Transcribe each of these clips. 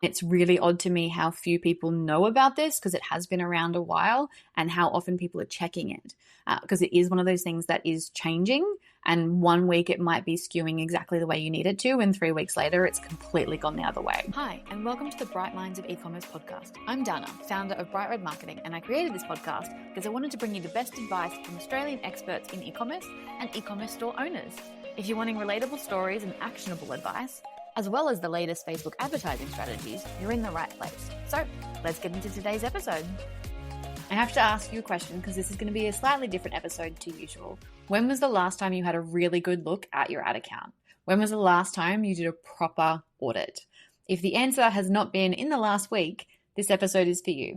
It's really odd to me how few people know about this because it has been around a while, and how often people are checking it, because it is one of those things that is changing, and 1 week it might be skewing exactly the way you need it to, and 3 weeks later it's completely gone the other way. Hi, and welcome to the Bright Minds of E-commerce podcast. I'm Dahna, founder of Bright Red Marketing, and I created this podcast because I wanted to bring you the best advice from Australian experts in e-commerce and e-commerce store owners. If you're wanting relatable stories and actionable advice, as well as the latest Facebook advertising strategies, you're in the right place. So let's get into today's episode. I have to ask you a question because this is going to be a slightly different episode to usual. When was the last time you had a really good look at your ad account? When was the last time you did a proper audit? If the answer has not been in the last week, this episode is for you.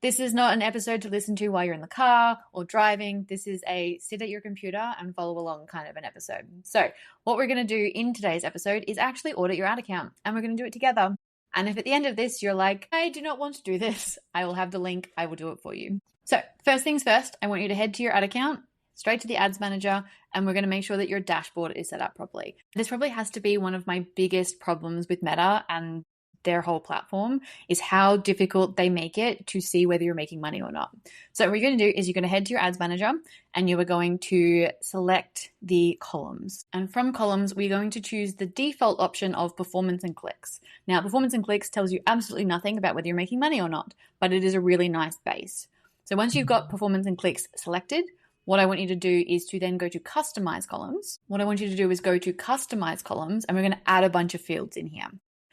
This is not an episode to listen to while you're in the car or driving. This is a sit at your computer and follow along kind of an episode. So what we're going to do in today's episode is actually audit your ad account, and we're going to do it together. And if at the end of this, you're like, I do not want to do this, I will have the link. I will do it for you. So first things first, I want you to head to your ad account, straight to the ads manager, and we're going to make sure that your dashboard is set up properly. This probably has to be one of my biggest problems with Meta and their whole platform, is how difficult they make it to see whether you're making money or not. So what you're going to do is you're going to head to your ads manager and you are going to select the columns. And from columns, we're going to choose the default option of performance and clicks. Now, performance and clicks tells you absolutely nothing about whether you're making money or not, but it is a really nice base. So once you've got performance and clicks selected, what I want you to do is to then go to customize columns. What I want you to do is go to customize columns, and we're going to add a bunch of fields in here.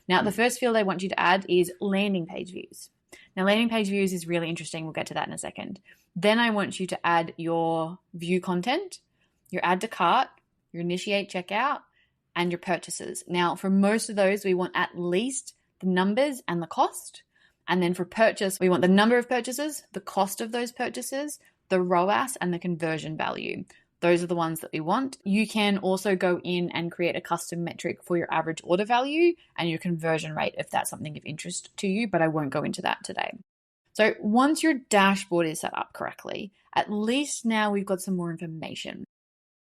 Now, the first field I want you to add is landing page views. Now, landing page views is really interesting. We'll get to that in a second. Then I want you to add your view content, your add to cart, your initiate checkout, and your purchases. Now, for most of those, we want at least the numbers and the cost. And then for purchase, we want the number of purchases, the cost of those purchases, the ROAS, and the conversion value. Those are the ones that we want. You can also go in and create a custom metric for your average order value and your conversion rate if that's something of interest to you, but I won't go into that today. So once your dashboard is set up correctly, at least now we've got some more information.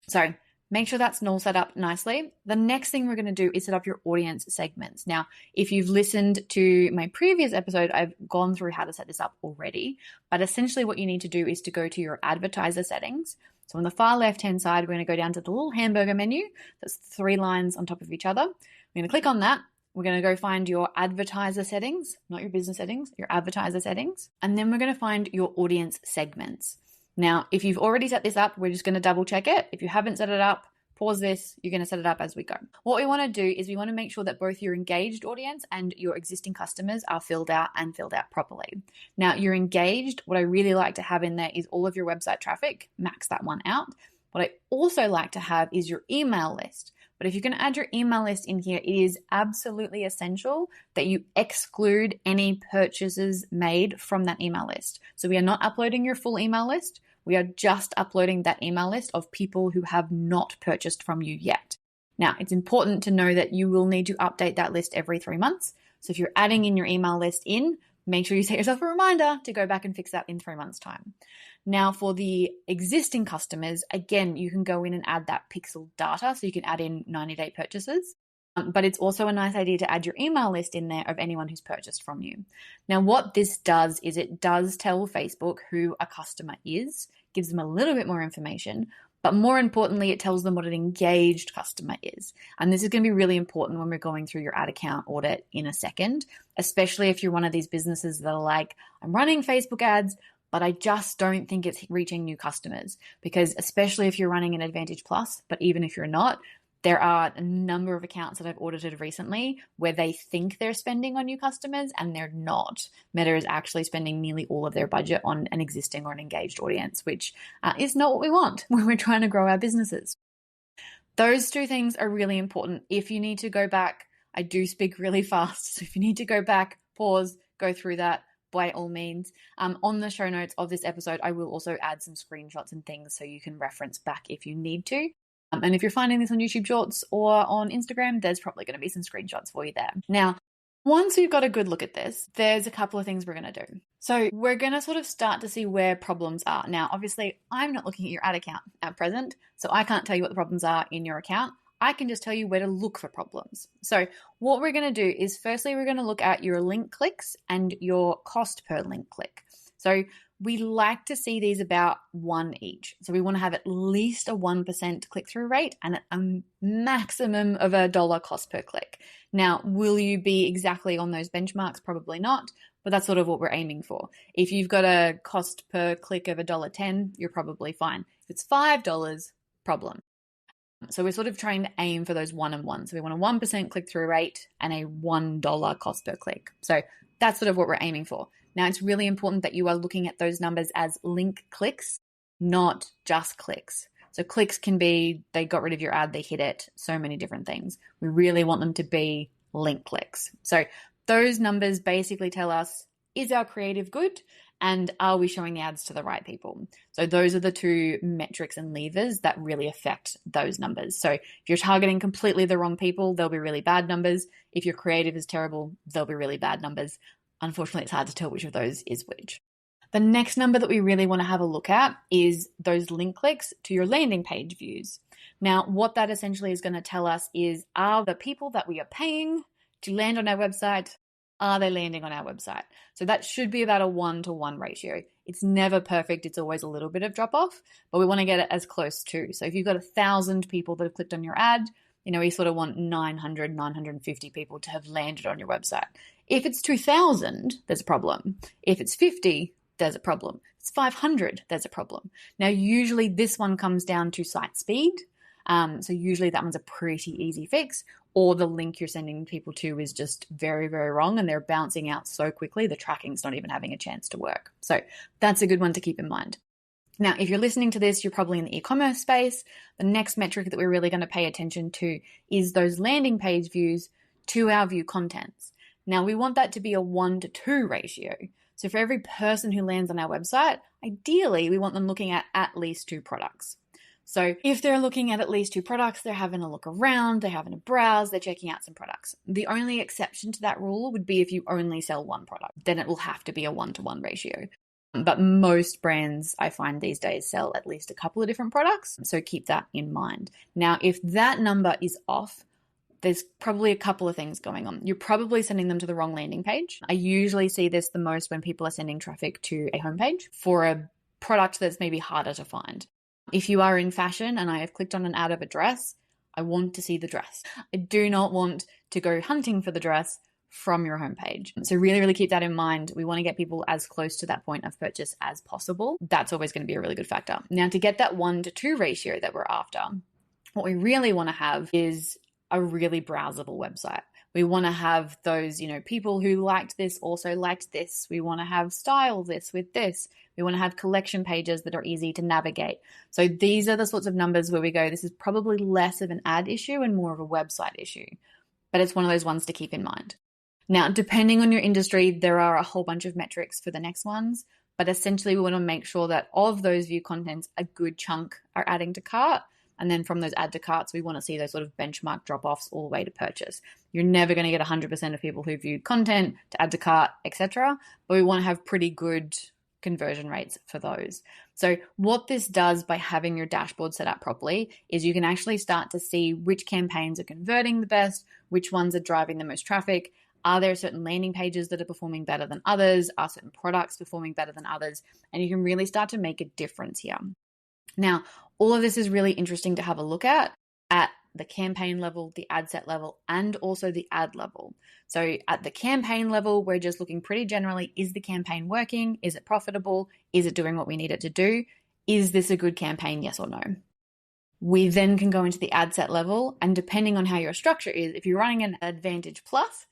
So make sure that's all set up nicely. The next thing we're going to do is set up your audience segments. Now, if you've listened to my previous episode, I've gone through how to set this up already, but essentially what you need to do is to go to your advertiser settings. So on the far left-hand side, we're going to go down to the little hamburger menu. That's 3 lines on top of each other. We're going to click on that. We're going to go find your advertiser settings, not your business settings, your advertiser settings. And then we're going to find your audience segments. Now, if you've already set this up, we're just going to double check it. If you haven't set it up, pause this. You're going to set it up as we go. What we want to do is we want to make sure that both your engaged audience and your existing customers are filled out properly. Now, your engaged, what I really like to have in there is all of your website traffic. Max that one out. What I also like to have is your email list. But if you're going to add your email list in here, it is absolutely essential that you exclude any purchases made from that email list. So we are not uploading your full email list. We are just uploading that email list of people who have not purchased from you yet. Now, it's important to know that you will need to update that list every 3 months. So if you're adding in your email list in, make sure you set yourself a reminder to go back and fix that in 3 months' time. Now, for the existing customers, again, you can go in and add that pixel data. So you can add in 90-day purchases. But it's also a nice idea to add your email list in there of anyone who's purchased from you. Now, what this does is it does tell Facebook who a customer is, gives them a little bit more information, but more importantly, it tells them what an engaged customer is. And this is going to be really important when we're going through your ad account audit in a second, especially if you're one of these businesses that are like, I'm running Facebook ads, but I just don't think it's reaching new customers. Because especially if you're running an Advantage Plus, but even if you're not, there are a number of accounts that I've audited recently where they think they're spending on new customers and they're not. Meta is actually spending nearly all of their budget on an existing or an engaged audience, which is not what we want when we're trying to grow our businesses. Those 2 things are really important. If you need to go back, I do speak really fast. So if you need to go back, pause, go through that, by all means. On the show notes of this episode, I will also add some screenshots and things so you can reference back if you need to. And if you're finding this on YouTube Shorts or on Instagram, there's probably going to be some screenshots for you there. Now, once we've got a good look at this, there's a couple of things we're going to do. So we're going to sort of start to see where problems are. Now, obviously, I'm not looking at your ad account at present, so I can't tell you what the problems are in your account. I can just tell you where to look for problems. So what we're going to do is firstly, we're going to look at your link clicks and your cost per link click. So we like to see these about 1 each. So we want to have at least a 1% click-through rate and a maximum of $1 cost per click. Now, will you be exactly on those benchmarks? Probably not, but that's sort of what we're aiming for. If you've got a cost per click of $1.10, you're probably fine. If it's $5, problem. So we're sort of trying to aim for those 1 and 1. So we want a 1% click-through rate and a $1 cost per click. So that's sort of what we're aiming for. Now, it's really important that you are looking at those numbers as link clicks, not just clicks. So clicks can be, they got rid of your ad, they hit it, so many different things. We really want them to be link clicks. So those numbers basically tell us, is our creative good? And are we showing the ads to the right people? So those are the two metrics and levers that really affect those numbers. So if you're targeting completely the wrong people, there'll be really bad numbers. If your creative is terrible, there'll be really bad numbers. Unfortunately, it's hard to tell which of those is which. The next number that we really want to have a look at is those link clicks to your landing page views. Now, what that essentially is going to tell us is, are the people that we are paying to land on our website, are they landing on our website? So that should be about a 1-to-1 ratio. It's never perfect. It's always a little bit of drop off, but we want to get it as close to. So if you've got 1,000 people that have clicked on your ad, you sort of want 900, 950 people to have landed on your website. If it's 2,000, there's a problem. If it's 50, there's a problem. If it's 500, there's a problem. Now, usually this one comes down to site speed. So usually that one's a pretty easy fix, or the link you're sending people to is just very, very wrong and they're bouncing out so quickly, the tracking's not even having a chance to work. So that's a good one to keep in mind. Now, if you're listening to this, you're probably in the e-commerce space. The next metric that we're really going to pay attention to is those landing page views to our view contents. Now, we want that to be a 1-to-2 ratio. So for every person who lands on our website, ideally, we want them looking at least 2 products. So if they're looking at least 2 products, they're having a look around, they're having a browse, they're checking out some products. The only exception to that rule would be if you only sell 1 product. Then it will have to be a 1-to-1 ratio. But most brands, I find these days, sell at least a couple of different products. So keep that in mind. Now, if that number is off, there's probably a couple of things going on. You're probably sending them to the wrong landing page. I usually see this the most when people are sending traffic to a homepage for a product that's maybe harder to find. If you are in fashion and I have clicked on an ad of a dress, I want to see the dress. I do not want to go hunting for the dress from your homepage. So really, really keep that in mind. We want to get people as close to that point of purchase as possible. That's always going to be a really good factor. Now, to get that 1-to-2 ratio that we're after, what we really want to have is a really browsable website. We want to have those, people who liked this also liked this. We want to have style this with this. We want to have collection pages that are easy to navigate. So these are the sorts of numbers where we go, this is probably less of an ad issue and more of a website issue. But it's one of those ones to keep in mind. Now, depending on your industry, there are a whole bunch of metrics for the next ones, but essentially we want to make sure that of those view contents, a good chunk are adding to cart. And then from those add to carts, we want to see those sort of benchmark drop-offs all the way to purchase. You're never going to get 100% of people who viewed content to add to cart, etc. But we want to have pretty good conversion rates for those. So what this does by having your dashboard set up properly is you can actually start to see which campaigns are converting the best, which ones are driving the most traffic. Are there certain landing pages that are performing better than others? Are certain products performing better than others? And you can really start to make a difference here. Now, all of this is really interesting to have a look at the campaign level, the ad set level, and also the ad level. So at the campaign level, we're just looking pretty generally, is the campaign working? Is it profitable? Is it doing what we need it to do? Is this a good campaign? Yes or no? We then can go into the ad set level, and depending on how your structure is, if you're running an Advantage Plus,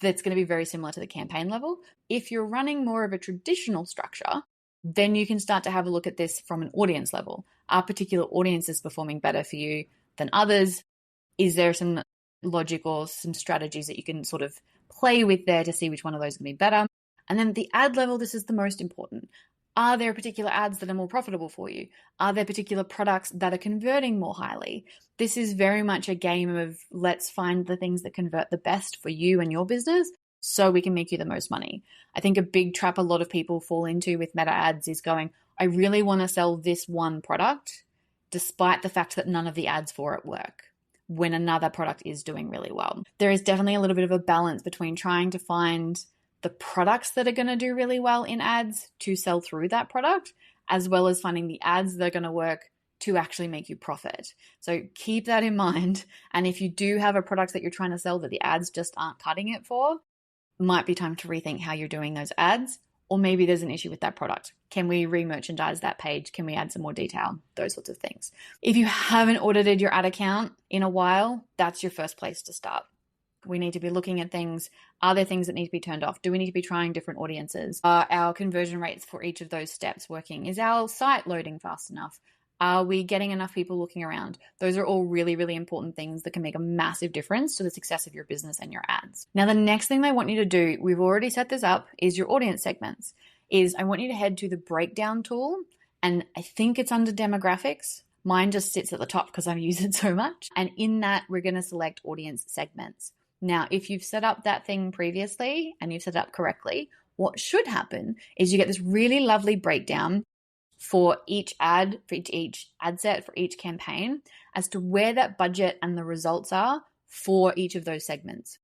that's going to be very similar to the campaign level. If you're running more of a traditional structure, then you can start to have a look at this from an audience level. Are particular audiences performing better for you than others? Is there some logic or some strategies that you can sort of play with there to see which one of those can be better? And then at the ad level, this is the most important. Are there particular ads that are more profitable for you? Are there particular products that are converting more highly? This is very much a game of let's find the things that convert the best for you and your business so we can make you the most money. I think a big trap a lot of people fall into with meta ads is going, I really want to sell this one product. despite the fact that none of the ads for it work when another product is doing really well. There is definitely a little bit of a balance between trying to find the products that are going to do really well in ads to sell through that product, as well as finding the ads that are going to work to actually make you profit. So keep that in mind. And if you do have a product that you're trying to sell that the ads just aren't cutting it for, it might be time to rethink how you're doing those ads. Or maybe there's an issue with that product. Can we re-merchandise that page? Can we add some more detail? Those sorts of things. If you haven't audited your ad account in a while, that's your first place to start. We need to be looking at things. Are there things that need to be turned off? Do we need to be trying different audiences? Are our conversion rates for each of those steps working? Is our site loading fast enough? Are we getting enough people looking around? Those are all really, really important things that can make a massive difference to the success of your business and your ads. Now, the next thing I want you to do, we've already set this up, is your audience segments. I want you to head to the breakdown tool, and I think it's under demographics. Mine just sits at the top because I've used it so much. And in that, we're going to select audience segments. Now, if you've set up that thing previously and you've set it up correctly, what should happen is you get this really lovely breakdown for each ad, for each ad set, for each campaign, as to where that budget and the results are for each of those segments.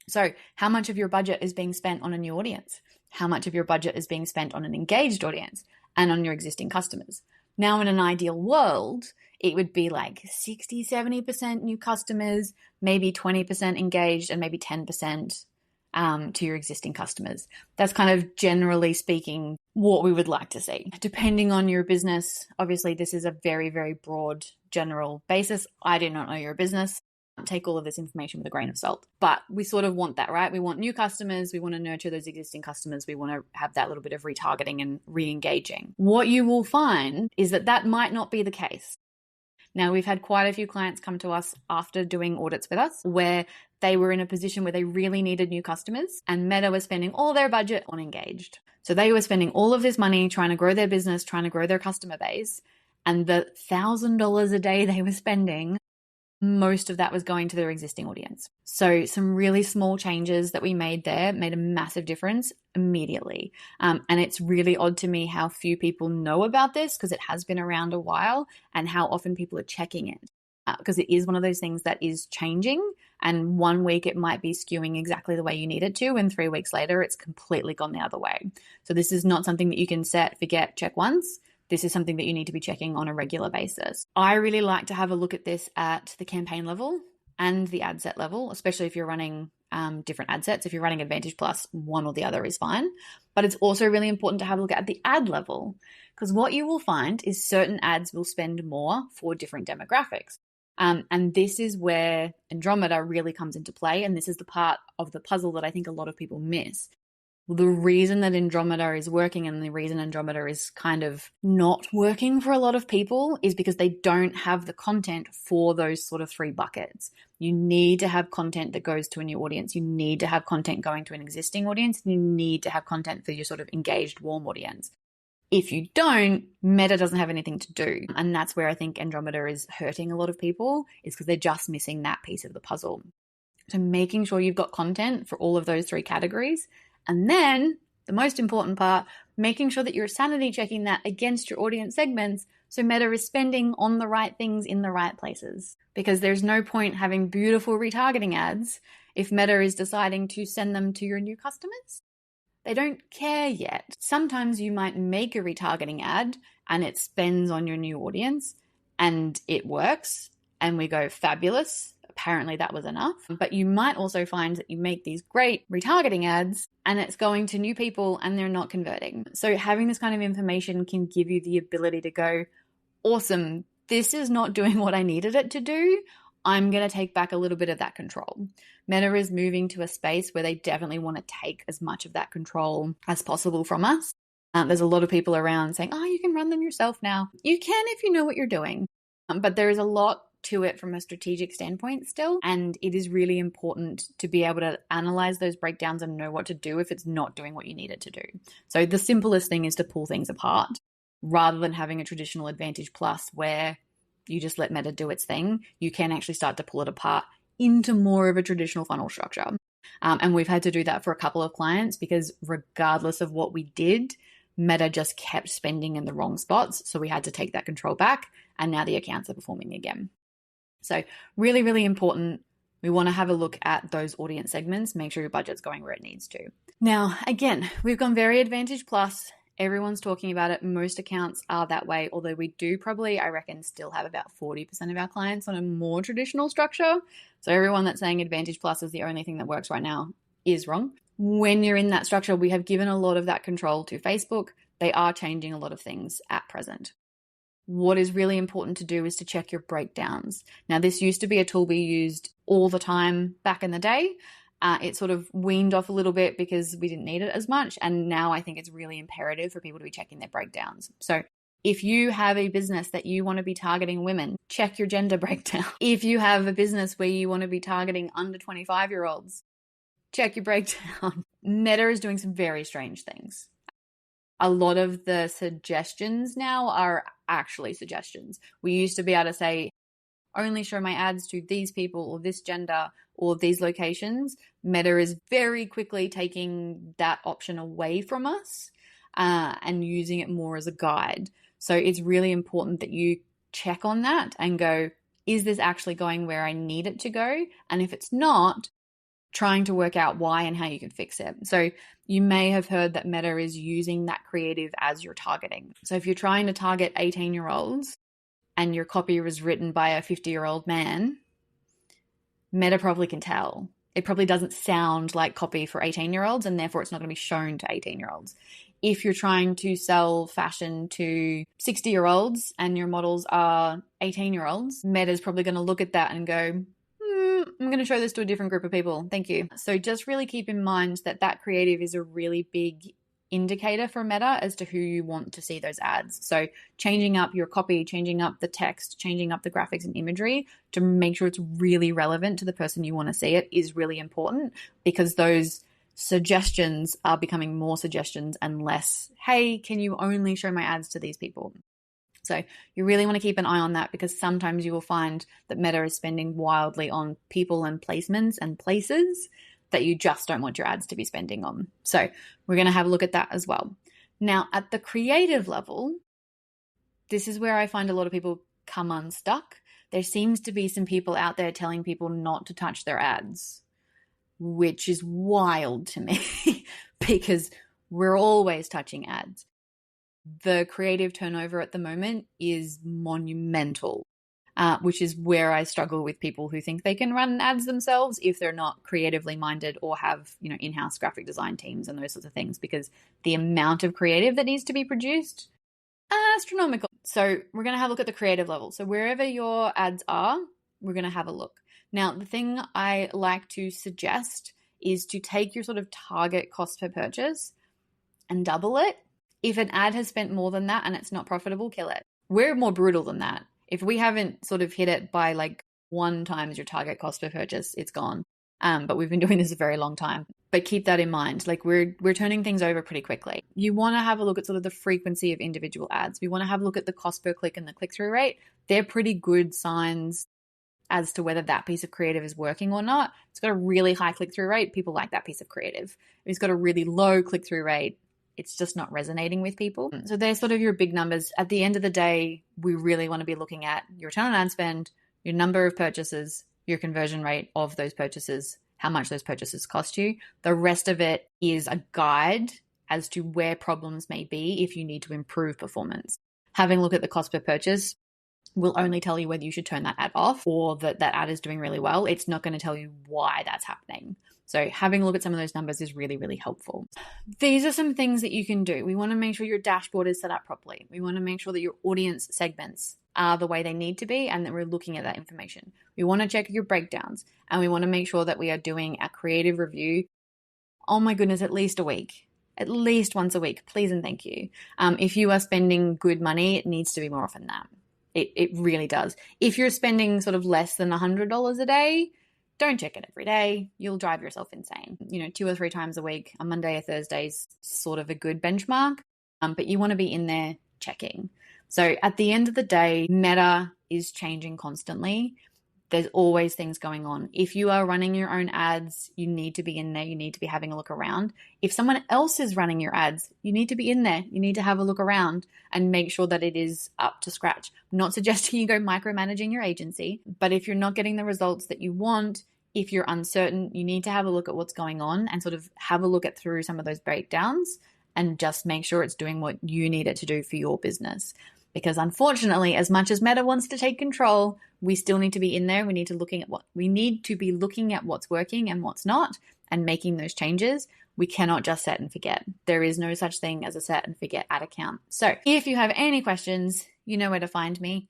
So how much of your budget is being spent on a new audience? How much of your budget is being spent on an engaged audience and on your existing customers? Now, in an ideal world, it would be like 60, 70% new customers, maybe 20% engaged, and maybe 10% to your existing customers. That's kind of generally speaking what we would like to see. Depending on your business, obviously this is a very, very broad general basis. I do not know your business. Take all of this information with a grain of salt. But we sort of want that, right? We want new customers. We want to nurture those existing customers. We want to have that little bit of retargeting and re-engaging. What you will find is that that might not be the case. Now, we've had quite a few clients come to us after doing audits with us where they were in a position where they really needed new customers and Meta was spending all their budget on engaged. So they were spending all of this money trying to grow their business, trying to grow their customer base. And the $1,000 a day they were spending, most of that was going to their existing audience. So some really small changes that we made there made a massive difference immediately. And it's really odd to me how few people know about this because it has been around a while and how often people are checking it. Because it is one of those things that is changing, and 1 week it might be skewing exactly the way you need it to, and 3 weeks later it's completely gone the other way. So this is not something that you can set, forget, check once. This is something that you need to be checking on a regular basis. I really like to have a look at this at the campaign level and the ad set level, especially if you're running different ad sets. If you're running Advantage Plus, one or the other is fine. But it's also really important to have a look at the ad level, because what you will find is certain ads will spend more for different demographics. And this is where Andromeda really comes into play. And this is the part of the puzzle that I think a lot of people miss. The reason that Andromeda is working and the reason Andromeda is kind of not working for a lot of people is because they don't have the content for those sort of 3 buckets. You need to have content that goes to a new audience. You need to have content going to an existing audience. You need to have content for your sort of engaged, warm audience. If you don't, Meta doesn't have anything to do. And that's where I think Andromeda is hurting a lot of people, is because they're just missing that piece of the puzzle. So making sure you've got content for all of those 3 categories. And then the most important part, making sure that you're sanity checking that against your audience segments so Meta is spending on the right things in the right places. Because there's no point having beautiful retargeting ads if Meta is deciding to send them to your new customers. They don't care yet. Sometimes you might make a retargeting ad and it spends on your new audience and it works and we go, fabulous. Apparently that was enough. But you might also find that you make these great retargeting ads and it's going to new people and they're not converting. So having this kind of information can give you the ability to go, awesome, this is not doing what I needed it to do. I'm going to take back a little bit of that control. Meta is moving to a space where they definitely want to take as much of that control as possible from us. There's a lot of people around saying, oh, you can run them yourself now. You can if you know what you're doing. But there is a lot to it from a strategic standpoint still. And it is really important to be able to analyze those breakdowns and know what to do if it's not doing what you need it to do. So the simplest thing is to pull things apart rather than having a traditional Advantage Plus where you just let Meta do its thing. You can actually start to pull it apart into more of a traditional funnel structure. And we've had to do that for a couple of clients because regardless of what we did, Meta just kept spending in the wrong spots. So we had to take that control back, and now the accounts are performing again. So really, really important. We want to have a look at those audience segments, make sure your budget's going where it needs to. Now, again, we've gone very Advantage Plus. Everyone's talking about it. Most accounts are that way, although we do probably, I reckon, still have about 40% of our clients on a more traditional structure. So everyone that's saying Advantage Plus is the only thing that works right now is wrong. When you're in that structure, we have given a lot of that control to Facebook. They are changing a lot of things at present. What is really important to do is to check your breakdowns. Now, this used to be a tool we used all the time back in the day. It sort of weaned off a little bit because we didn't need it as much. And now I think it's really imperative for people to be checking their breakdowns. So if you have a business that you want to be targeting women, check your gender breakdown. If you have a business where you want to be targeting under 25-year-olds, check your breakdown. Meta is doing some very strange things. A lot of the suggestions now are actually suggestions. We used to be able to say, only show my ads to these people or this gender or these locations. Meta is very quickly taking that option away from us and using it more as a guide. So it's really important that you check on that and go, is this actually going where I need it to go? And if it's not, trying to work out why and how you can fix it. So you may have heard that Meta is using that creative as you're targeting. So if you're trying to target 18-year-olds and your copy was written by a 50-year-old man, Meta probably can tell. It probably doesn't sound like copy for 18-year-olds, and therefore it's not going to be shown to 18-year-olds. If you're trying to sell fashion to 60-year-olds and your models are 18-year-olds, Meta's probably going to look at that and go, I'm going to show this to a different group of people. Thank you. So just really keep in mind that that creative is a really big indicator for Meta as to who you want to see those ads. So changing up your copy, changing up the text, changing up the graphics and imagery to make sure it's really relevant to the person you want to see it is really important, because those suggestions are becoming more suggestions and less, hey, can you only show my ads to these people? So you really want to keep an eye on that, because sometimes you will find that Meta is spending wildly on people and placements and places that you just don't want your ads to be spending on. So we're going to have a look at that as well. Now, at the creative level, this is where I find a lot of people come unstuck. There seems to be some people out there telling people not to touch their ads, which is wild to me because we're always touching ads. The creative turnover at the moment is monumental, which is where I struggle with people who think they can run ads themselves if they're not creatively minded or have, in-house graphic design teams and those sorts of things, because the amount of creative that needs to be produced, astronomical. So we're going to have a look at the creative level. So wherever your ads are, we're going to have a look. Now, the thing I like to suggest is to take your sort of target cost per purchase and double it. If an ad has spent more than that and it's not profitable, kill it. We're more brutal than that. If we haven't sort of hit it by like 1 times your target cost per purchase, it's gone. But we've been doing this a very long time. But keep that in mind. Like we're turning things over pretty quickly. You want to have a look at sort of the frequency of individual ads. We want to have a look at the cost per click and the click-through rate. They're pretty good signs as to whether that piece of creative is working or not. It's got a really high click-through rate. People like that piece of creative. If it's got a really low click-through rate, it's just not resonating with people. So they're sort of your big numbers. At the end of the day, we really want to be looking at your return on ad spend, your number of purchases, your conversion rate of those purchases, how much those purchases cost you. The rest of it is a guide as to where problems may be if you need to improve performance. Having a look at the cost per purchase will only tell you whether you should turn that ad off or that ad is doing really well. It's not going to tell you why that's happening. So having a look at some of those numbers is really, really helpful. These are some things that you can do. We want to make sure your dashboard is set up properly. We want to make sure that your audience segments are the way they need to be and that we're looking at that information. We want to check your breakdowns, and we want to make sure that we are doing a creative review, oh my goodness, at least a week. At least once a week, please and thank you. If you are spending good money, it needs to be more often than that. It really does. If you're spending sort of less than $100 a day, don't check it every day. You'll drive yourself insane. 2 or 3 times a week, a Monday or Thursday is sort of a good benchmark, but you want to be in there checking. So at the end of the day, Meta is changing constantly. There's always things going on. If you are running your own ads, you need to be in there. You need to be having a look around. If someone else is running your ads, you need to be in there. You need to have a look around and make sure that it is up to scratch. I'm not suggesting you go micromanaging your agency, but if you're not getting the results that you want, if you're uncertain, you need to have a look at what's going on and sort of have a look at through some of those breakdowns and just make sure it's doing what you need it to do for your business. Because unfortunately, as much as Meta wants to take control, we still need to be in there. We need to be looking at what's working and what's not and making those changes. We cannot just set and forget. There is no such thing as a set and forget ad account. So if you have any questions, you know where to find me.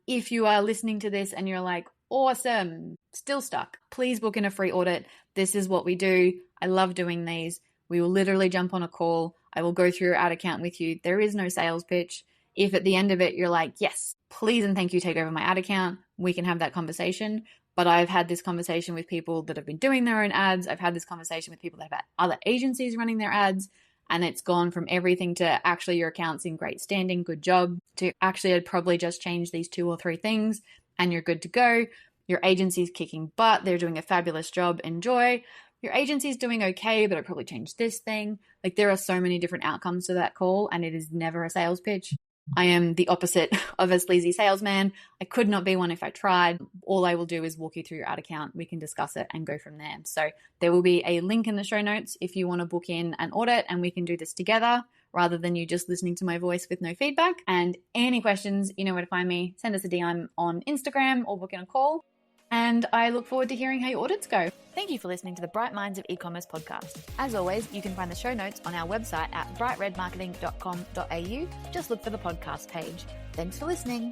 If you are listening to this and you're like, awesome, still stuck, please book in a free audit. This is what we do. I love doing these. We will literally jump on a call. I will go through your ad account with you. There is no sales pitch. If at the end of it, you're like, yes, please and thank you, take over my ad account, we can have that conversation. But I've had this conversation with people that have been doing their own ads. I've had this conversation with people that have had other agencies running their ads. And it's gone from everything to actually your account's in great standing, good job, to actually I'd probably just change these 2 or 3 things and you're good to go. Your agency's kicking butt. They're doing a fabulous job. Enjoy. Your agency's doing okay, but I'd probably change this thing. Like there are so many different outcomes to that call and it is never a sales pitch. I am the opposite of a sleazy salesman. I could not be one if I tried. All I will do is walk you through your ad account. We can discuss it and go from there. So there will be a link in the show notes if you want to book in an audit and we can do this together rather than you just listening to my voice with no feedback. And any questions, you know where to find me. Send us a DM on Instagram or book in a call. And I look forward to hearing how your audits go. Thank you for listening to the Bright Minds of E-commerce podcast. As always, you can find the show notes on our website at brightredmarketing.com.au. Just look for the podcast page. Thanks for listening.